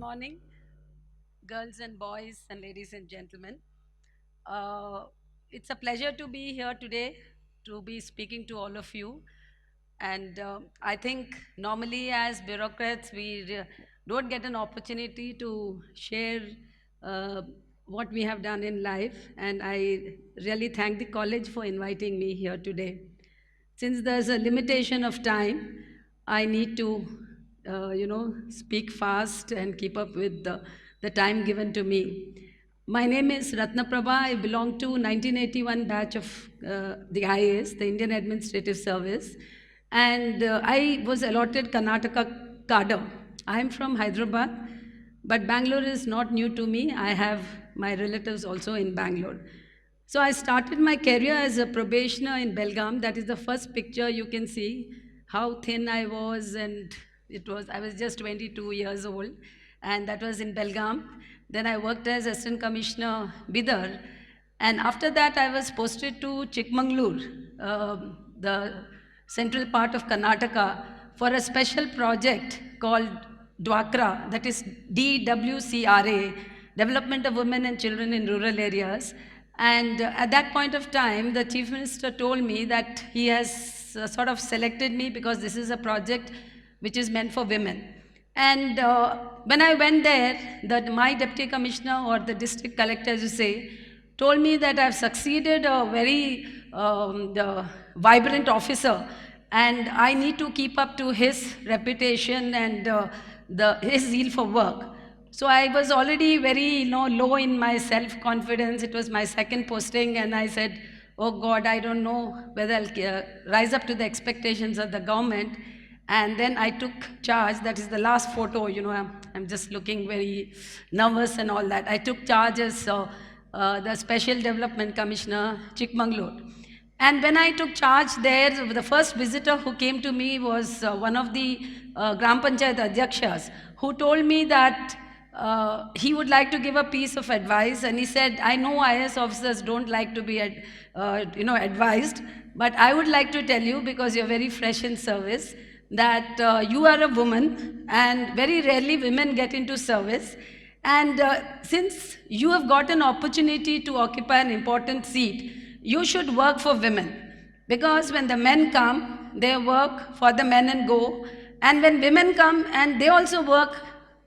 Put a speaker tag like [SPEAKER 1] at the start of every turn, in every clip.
[SPEAKER 1] morning, girls and boys, and ladies and gentlemen. Uh, it's a pleasure to be here today to be speaking to all of you. And I think normally, as bureaucrats, don't get an opportunity to share uh, what we have done in life. And I really thank the college for inviting me here today. Since there's a limitation of time, I need to, speak fast and keep up with the time given to me. My name is Ratnaprabha. I belong to 1981 batch of the IAS, the Indian Administrative Service, and I was allotted Karnataka cadre. I am from Hyderabad, but Bangalore is not new to me. I have my relatives also in Bangalore. So I started my career as a probationer in Belgaum. That is the first picture you can see how thin I was, and I was just 22 years old, and that was in Belgaum. Then I worked as Assistant Commissioner Bidar, and after that I was posted to Chikmagalur, the central part of Karnataka, for a special project called DWCRA, that is DWCRA, Development of Women and Children in Rural Areas. And at that point of time, the Chief Minister told me that he has sort of selected me because this is a project which is meant for women. And when I went there, my deputy commissioner or the district collector, as you say, told me that I've succeeded a very vibrant officer, and I need to keep up to his reputation and his zeal for work. So I was already very, low in my self-confidence. It was my second posting, and I said, "Oh God, I don't know whether I'll rise up to the expectations of the government." And then I took charge. That is the last photo. I'm just looking very nervous and all that. I took charge as the Special Development Commissioner, Chikmagalur. And when I took charge there, the first visitor who came to me was one of the Gram Panchayat Adhyakshas, who told me that he would like to give a piece of advice. And he said, "I know IAS officers don't like to be, advised, but I would like to tell you, because you're very fresh in service, that you are a woman, and very rarely women get into service. And since you have got an opportunity to occupy an important seat, you should work for women. Because when the men come, they work for the men and go. And when women come and they also work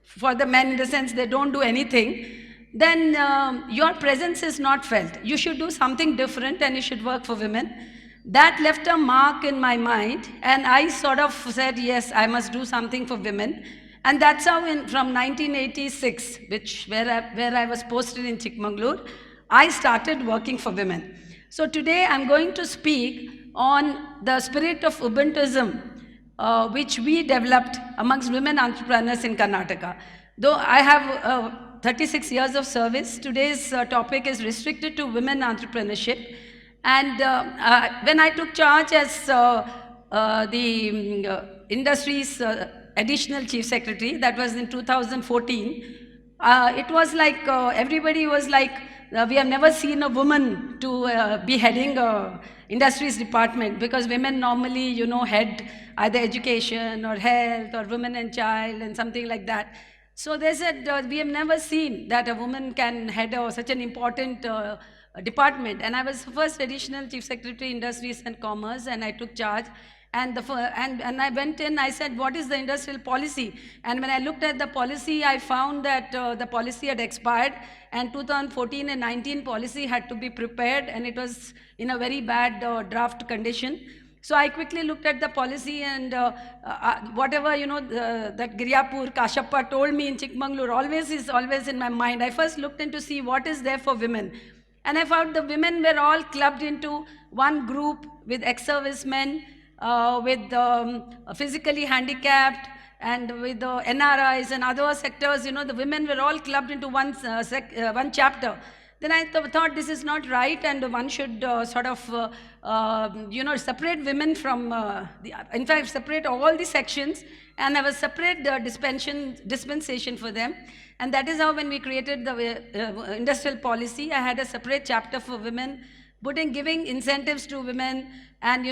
[SPEAKER 1] for the men, in the sense they don't do anything, then your presence is not felt. You should do something different and you should work for women." That left a mark in my mind, and I sort of said, yes, I must do something for women. And that's how from 1986, where I was posted in Chikmagalur, I started working for women. So today I'm going to speak on the spirit of Ubuntuism, which we developed amongst women entrepreneurs in Karnataka. Though I have 36 years of service, today's topic is restricted to women entrepreneurship. And when I took charge as the industry's additional chief secretary, that was in 2014, it was like everybody was like, we have never seen a woman to be heading industries department, because women normally, head either education or health or women and child and something like that. So they said, we have never seen that a woman can head such an important department. And I was first additional chief secretary, industries and commerce, and I took charge. And I went in, I said, what is the industrial policy? And when I looked at the policy, I found that the policy had expired, and 2014 and 19 policy had to be prepared, and it was in a very bad draft condition. So I quickly looked at the policy, and whatever, that Giryapur, Kashappa told me in Chikmagalur always is always in my mind. I first looked in to see what is there for women. And I found the women were all clubbed into one group with ex-servicemen, with physically handicapped, and with the NRIs and other sectors. The women were all clubbed into one chapter. Then I thought this is not right, and one should separate women from, in fact, separate all the sections and have a separate dispensation for them. And that is how, when we created the industrial policy, I had a separate chapter for women. giving incentives to women, and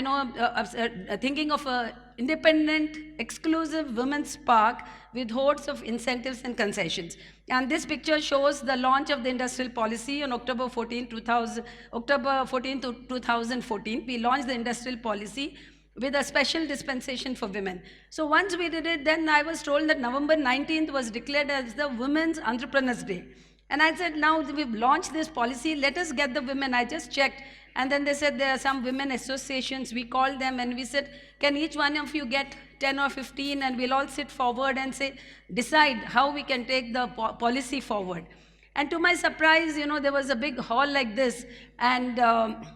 [SPEAKER 1] thinking of a independent, exclusive women's park with hordes of incentives and concessions. And this picture shows the launch of the industrial policy on October 14 to 2014. We launched the industrial policy with a special dispensation for women. So once we did it, then I was told that November 19th was declared as the Women's Entrepreneurs Day. And I said, now we've launched this policy, let us get the women. I just checked, and then they said there are some women associations. We called them and we said, can each one of you get 10 or 15, and we'll all sit forward and say, decide how we can take the policy forward. And to my surprise, there was a big hall like this, and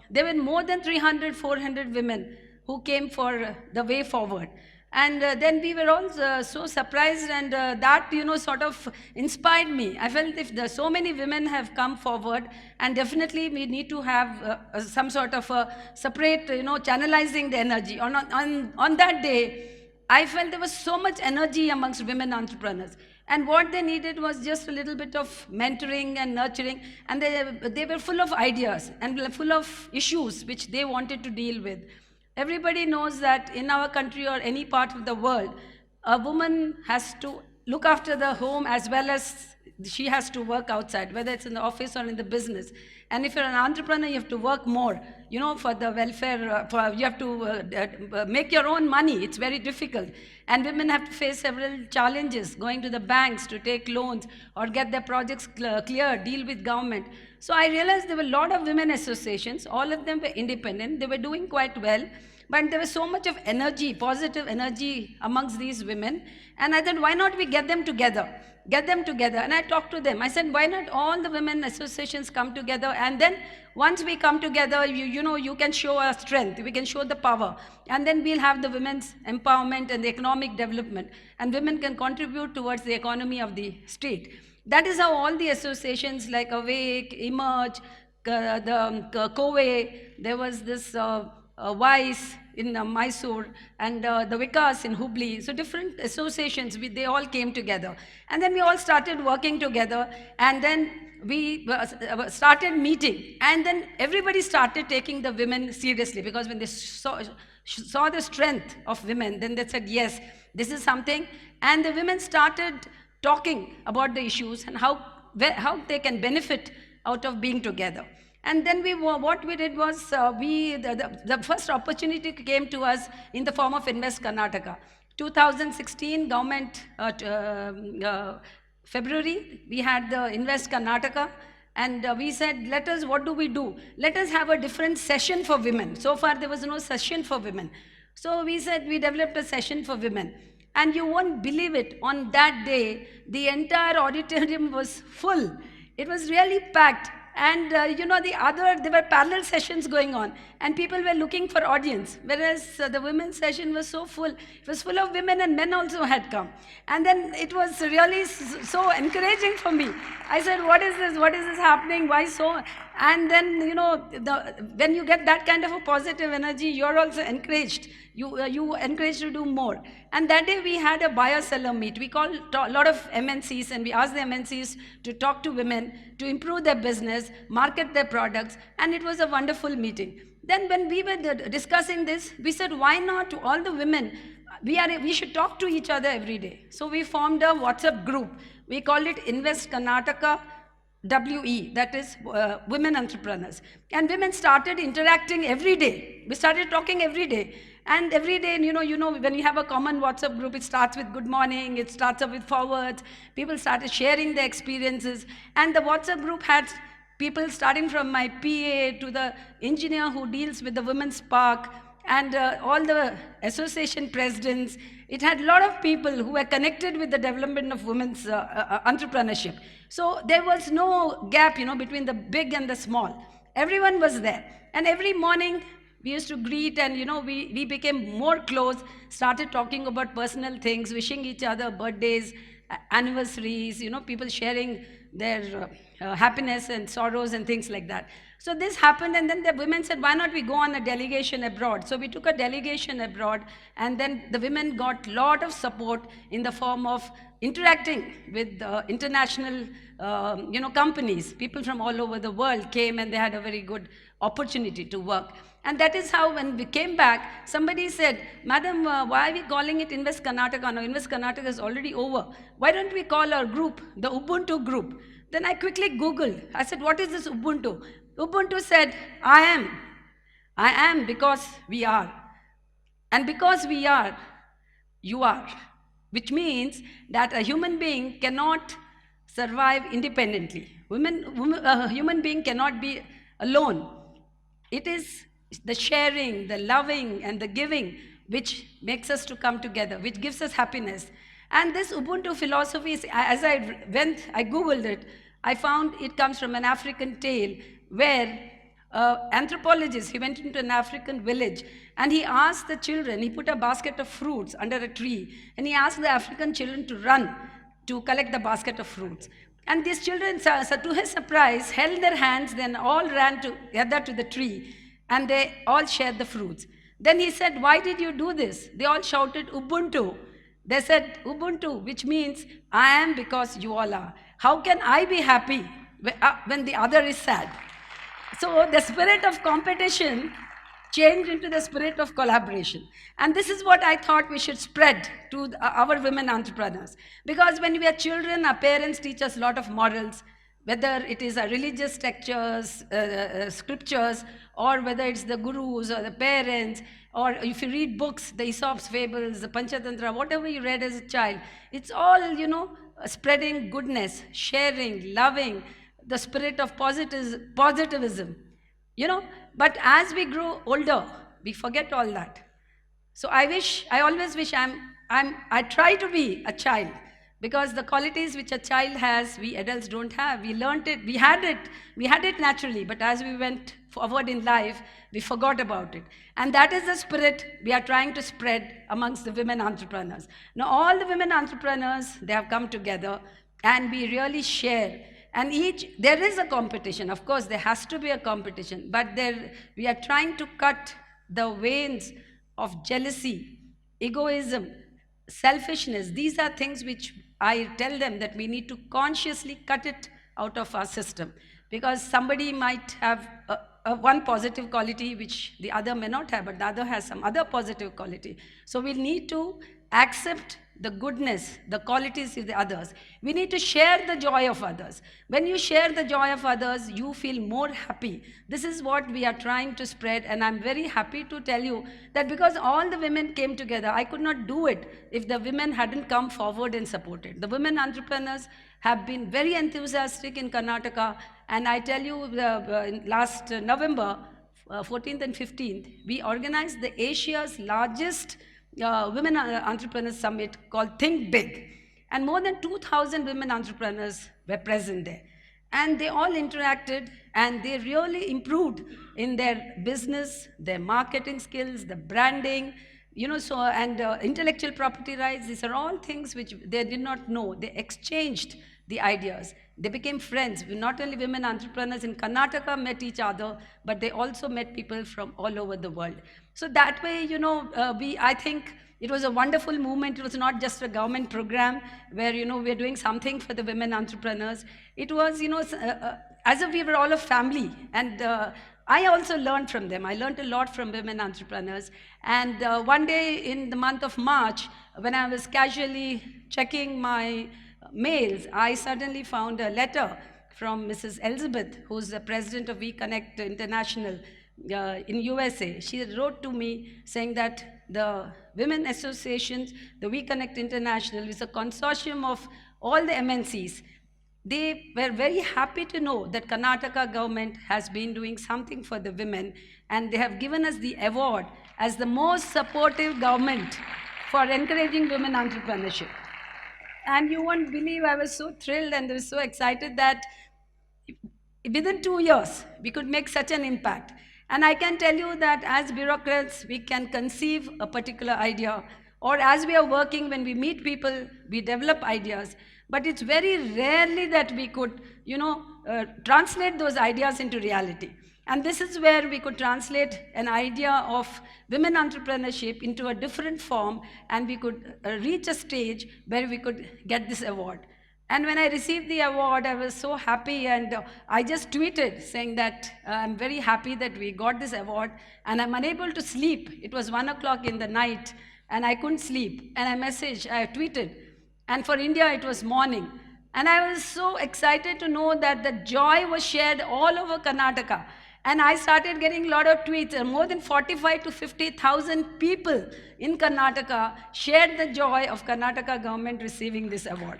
[SPEAKER 1] there were more than 300, 400 women who came for the way forward. And then we were all so surprised, and that, sort of inspired me. I felt if there so many women have come forward, and definitely we need to have some sort of a separate, channelizing the energy. On that day, I felt there was so much energy amongst women entrepreneurs. And what they needed was just a little bit of mentoring and nurturing. And they were full of ideas and full of issues which they wanted to deal with. Everybody knows that in our country or any part of the world, a woman has to look after the home as well as she has to work outside, whether it's in the office or in the business. And if you're an entrepreneur, you have to work more, for the welfare, you have to make your own money. It's very difficult. And women have to face several challenges, going to the banks to take loans or get their projects cleared, deal with government. So I realized there were a lot of women associations. All of them were independent. They were doing quite well. But there was so much of energy, positive energy amongst these women. And I thought, why not we get them together? And I talked to them. I said, why not all the women associations come together? And then once we come together, you can show our strength. We can show the power. And then we'll have the women's empowerment and the economic development. And women can contribute towards the economy of the state. That is how all the associations like Awake, Emerge, the COVE, there was this WISE in Mysore, and the Vikas in Hubli. So different associations, they all came together. And then we all started working together, and then we started meeting. And then everybody started taking the women seriously, because when they saw the strength of women, then they said, yes, this is something. And the women started talking about the issues and how they can benefit out of being together. And then what we did was, the first opportunity came to us in the form of Invest Karnataka. 2016, government, February, we had the Invest Karnataka, and we said, what do we do? Let us have a different session for women. So far, there was no session for women. So we said, we developed a session for women. And you won't believe it, on that day, the entire auditorium was full. It was really packed. And there were parallel sessions going on, and people were looking for audience, whereas the women's session was so full. It was full of women, and men also had come. And then it was really so encouraging for me. I said, what is this? What is this happening? Why so? And then, when you get that kind of a positive energy, you're also encouraged. You encouraged to do more. And that day we had a buyer-seller meet. We called a lot of MNCs, and we asked the MNCs to talk to women, to improve their business, market their products, and it was a wonderful meeting. Then when we were discussing this, we said, why not to all the women, we should talk to each other every day. So we formed a WhatsApp group. We called it Invest Karnataka WE, that is Women Entrepreneurs. And women started interacting every day. We started talking every day. And every day, when you have a common WhatsApp group, it starts with good morning, it starts up with forwards. People started sharing their experiences. And the WhatsApp group had people starting from my PA to the engineer who deals with the Women's Park, and all the association presidents. It had a lot of people who were connected with the development of women's entrepreneurship. So there was no gap, between the big and the small. Everyone was there. And every morning, we used to greet, and we became more close, started talking about personal things, wishing each other birthdays, anniversaries, people sharing their happiness and sorrows and things like that. So this happened, and then the women said, why not we go on a delegation abroad? So we took a delegation abroad, and then the women got a lot of support in the form of interacting with international companies. People from all over the world came, and they had a very good opportunity to work. And that is how, when we came back, somebody said, Madam, why are we calling it Invest Karnataka? Now, Invest Karnataka is already over. Why don't we call our group the Ubuntu Group? Then I quickly Googled. I said, what is this Ubuntu? Ubuntu said, I am. I am because we are. And because we are, you are. Which means that a human being cannot survive independently. A human being cannot be alone. It is the sharing, the loving, and the giving which makes us to come together, which gives us happiness. And this Ubuntu philosophy, as I Googled it, I found it comes from an African tale where anthropologist, he went into an African village and he asked the children, he put a basket of fruits under a tree, and he asked the African children to run to collect the basket of fruits. And these children, to his surprise, held their hands, then all ran together to the tree, and they all shared the fruits. Then he said, why did you do this? They all shouted, Ubuntu. They said, Ubuntu, which means, I am because you all are. How can I be happy when the other is sad? So the spirit of competition changed into the spirit of collaboration. And this is what I thought we should spread to our women entrepreneurs. Because when we are children, our parents teach us a lot of morals, whether it is our religious textures, scriptures, or whether it's the gurus or the parents, or if you read books, the Aesop's fables, the Panchatantra, whatever you read as a child, it's all, spreading goodness, sharing, loving, the spirit of positivism, But as we grow older, we forget all that. So I always wish I try to be a child, because the qualities which a child has, we adults don't have. We learned it, we had it naturally, but as we went forward in life, we forgot about it. And that is the spirit we are trying to spread amongst the women entrepreneurs. Now, all the women entrepreneurs, they have come together, and we really share. And there is a competition. Of course, there has to be a competition, but we are trying to cut the veins of jealousy, egoism, selfishness. These are things which I tell them that we need to consciously cut it out of our system, because somebody might have one positive quality which the other may not have, but the other has some other positive quality. So we need to accept the goodness, the qualities of the others. We need to share the joy of others. When you share the joy of others, you feel more happy. This is what we are trying to spread, and I'm very happy to tell you that because all the women came together, I could not do it if the women hadn't come forward and supported. The women entrepreneurs have been very enthusiastic in Karnataka, and I tell you, last November 14th and 15th, we organized the Asia's largest Women Entrepreneurs Summit called Think Big. And more than 2,000 women entrepreneurs were present there. And they all interacted, and they really improved in their business, their marketing skills, the branding, and intellectual property rights. These are all things which they did not know. They exchanged the ideas. They became friends. Not only women entrepreneurs in Karnataka met each other, but they also met people from all over the world. So that way, I think it was a wonderful movement. It was not just a government program where, we're doing something for the women entrepreneurs. It was, as if we were all a family. And I also learned from them. I learned a lot from women entrepreneurs. And one day in the month of March, when I was casually checking my mails, I suddenly found a letter from Mrs. Elizabeth, who's the president of WeConnect International in USA. She wrote to me saying that the women associations, the WeConnect International, is a consortium of all the MNCs. They were very happy to know that Karnataka government has been doing something for the women, and they have given us the award as the most supportive government for encouraging women entrepreneurship. And you won't believe, I was so thrilled and I was so excited that within 2 years, we could make such an impact. And I can tell you that as bureaucrats, we can conceive a particular idea, or as we are working, when we meet people, we develop ideas. But it's very rarely that we could, translate those ideas into reality. And this is where we could translate an idea of women entrepreneurship into a different form, and we could reach a stage where we could get this award. And when I received the award, I was so happy, and I just tweeted saying that I'm very happy that we got this award, and I'm unable to sleep. It was 1 o'clock in the night, and I couldn't sleep. And I tweeted, and for India, it was morning. And I was so excited to know that the joy was shared all over Karnataka. And I started getting a lot of tweets, and more than 45 to 50,000 people in Karnataka shared the joy of Karnataka government receiving this award.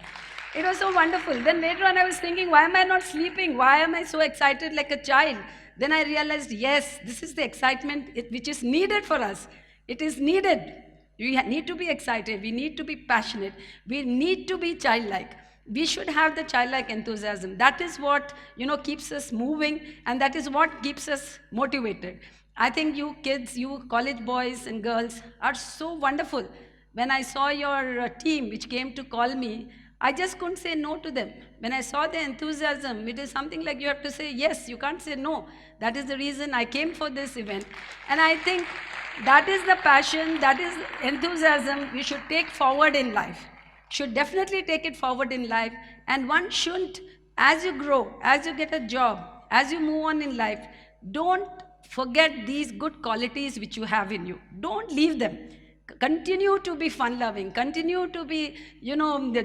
[SPEAKER 1] It was so wonderful. Then later on, I was thinking, why am I not sleeping? Why am I so excited like a child? Then I realized, yes, this is the excitement which is needed for us. It is needed. We need to be excited. We need to be passionate. We need to be childlike. We should have the childlike enthusiasm. That is what, keeps us moving, and that is what keeps us motivated. I think you kids, you college boys and girls are so wonderful. When I saw your team which came to call me, I just couldn't say no to them. When I saw the enthusiasm, it is something like you have to say yes, you can't say no. That is the reason I came for this event. And I think that is the passion, that is enthusiasm we should take forward in life. Should definitely take it forward in life. And one shouldn't, as you grow, as you get a job, as you move on in life, don't forget these good qualities which you have in you. Don't leave them. Continue to be fun-loving, continue to be,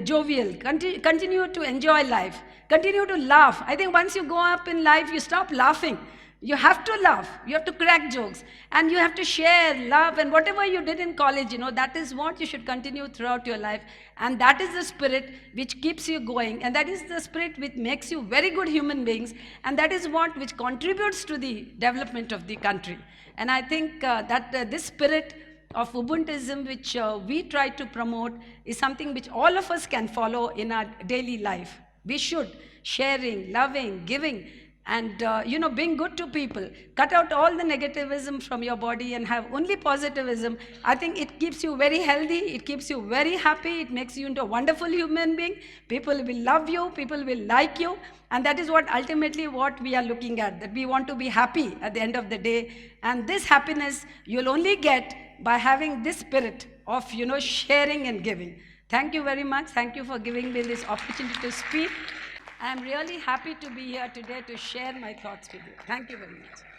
[SPEAKER 1] jovial, continue to enjoy life, continue to laugh. I think once you go up in life, you stop laughing. You have to laugh, you have to crack jokes, and you have to share love, and whatever you did in college, that is what you should continue throughout your life. And that is the spirit which keeps you going, and that is the spirit which makes you very good human beings, and that is what which contributes to the development of the country. And I think that this spirit of Ubuntuism, which we try to promote, is something which all of us can follow in our daily life. We should, sharing, loving, giving, and being good to people. Cut out all the negativism from your body and have only positivism. I think it keeps you very healthy, it keeps you very happy, it makes you into a wonderful human being. People will love you, people will like you, and that is what ultimately what we are looking at, that we want to be happy at the end of the day. And this happiness you'll only get by having this spirit of sharing and giving. Thank you very much. Thank you for giving me this opportunity to speak. I'm really happy to be here today to share my thoughts with you. Thank you very much.